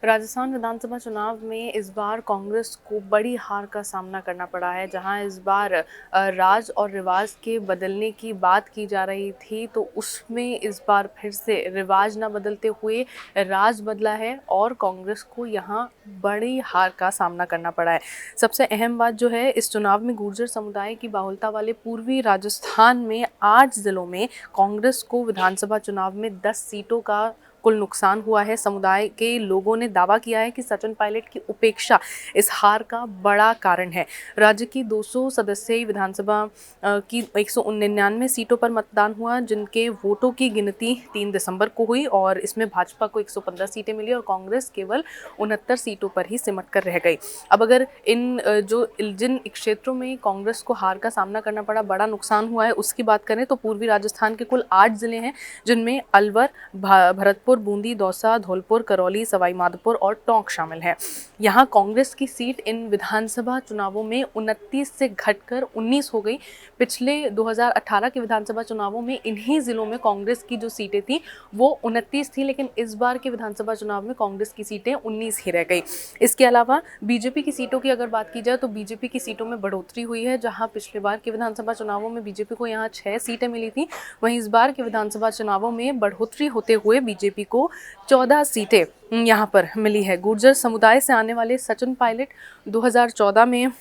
राजस्थान विधानसभा चुनाव में इस बार कांग्रेस को बड़ी हार का सामना करना पड़ा है। जहां इस बार राज और रिवाज के बदलने की बात की जा रही थी, तो उसमें इस बार फिर से रिवाज न बदलते हुए राज बदला है और कांग्रेस को यहां बड़ी हार का सामना करना पड़ा है। सबसे अहम बात जो है, इस चुनाव में गुर्जर समुदाय की बाहुलता वाले पूर्वी राजस्थान में 8 जिलों में कांग्रेस को विधानसभा चुनाव में 10 सीटों का कुल नुकसान हुआ है। समुदाय के लोगों ने दावा किया है कि सचिन पायलट की उपेक्षा इस हार का बड़ा कारण है। राज्य की 200 सदस्यीय विधानसभा की 199 सीटों पर मतदान हुआ, जिनके वोटों की गिनती 3 दिसंबर को हुई और इसमें भाजपा को 115 सीटें मिली और कांग्रेस केवल 69 सीटों पर ही सिमट कर रह गई। अब अगर जिन क्षेत्रों में कांग्रेस को हार का सामना करना पड़ा, बड़ा नुकसान हुआ है, उसकी बात करें तो पूर्वी राजस्थान के कुल 8 जिले हैं, जिनमें अलवर, भरतपुर, बूंदी, दौसा, धौलपुर, करौली, सवाई माधोपुर और टोंक शामिल है। यहाँ कांग्रेस की सीट इन विधानसभा चुनावों में 29 से घटकर 19 हो गई। पिछले 2018 के विधानसभा चुनावों में इन्हीं जिलों में कांग्रेस की जो सीटें थी वो 29 थी, लेकिन इस बार के विधानसभा चुनाव में कांग्रेस की सीटें 19 ही रह गई। इसके अलावा बीजेपी की सीटों की अगर बात की जाए तो बीजेपी की सीटों में बढ़ोतरी हुई है। जहां पिछले बार के विधानसभा चुनावों में बीजेपी को यहाँ 6 सीटें मिली थी, वहीं इस बार के विधानसभा चुनावों में बढ़ोतरी होते हुए बीजेपी को 14 सीटें यहाँ पर मिली है। गुर्जर समुदाय से आने वाले सचिन पायलट 2014 में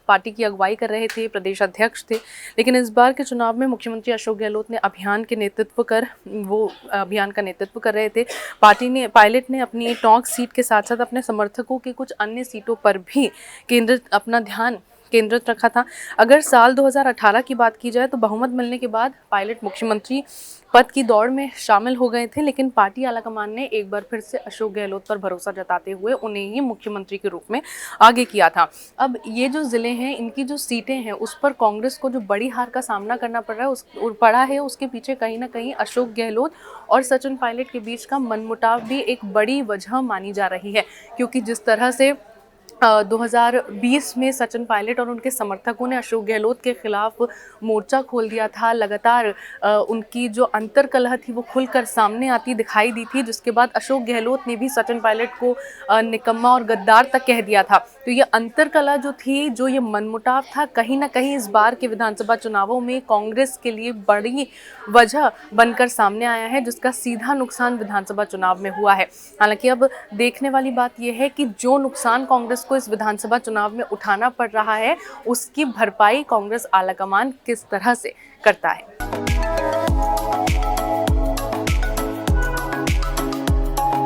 पार्टी की अगुवाई कर रहे थे, प्रदेश अध्यक्ष थे, लेकिन इस बार के चुनाव में मुख्यमंत्री अशोक गहलोत ने अभियान का नेतृत्व कर रहे थे। पायलट ने अपनी टोंक सीट के साथ साथ अपने समर्थकों की कुछ अन्य सीटों पर भी अपना ध्यान केंद्रित रखा था। अगर साल 2018 की बात की जाए तो बहुमत मिलने के बाद पायलट मुख्यमंत्री पद की दौड़ में शामिल हो गए थे, लेकिन पार्टी आलाकमान ने एक बार फिर से अशोक गहलोत पर भरोसा जताते हुए उन्हें ही मुख्यमंत्री के रूप में आगे किया था। अब ये जो जिले हैं, इनकी जो सीटें हैं, उस पर कांग्रेस को जो बड़ी हार का सामना करना पड़ा है, उसके पीछे कहीं ना कहीं अशोक गहलोत और सचिन पायलट के बीच का मनमुटाव भी एक बड़ी वजह मानी जा रही है। क्योंकि जिस तरह से 2020 में सचिन पायलट और उनके समर्थकों ने अशोक गहलोत के खिलाफ मोर्चा खोल दिया था, लगातार उनकी जो अंतर्कलह थी वो खुलकर सामने आती दिखाई दी थी, जिसके बाद अशोक गहलोत ने भी सचिन पायलट को निकम्मा और गद्दार तक कह दिया था। तो ये अंतर्कलह जो थी, जो ये मनमुटाव था, कहीं ना कहीं इस बार के विधानसभा चुनावों में कांग्रेस के लिए बड़ी वजह बनकर सामने आया है, जिसका सीधा नुकसान विधानसभा चुनाव में हुआ है। हालांकि अब देखने वाली बात यह है कि जो नुकसान कांग्रेस को इस विधानसभा चुनाव में उठाना पड़ रहा है, उसकी भरपाई कांग्रेस आलाकमान किस तरह से करता है।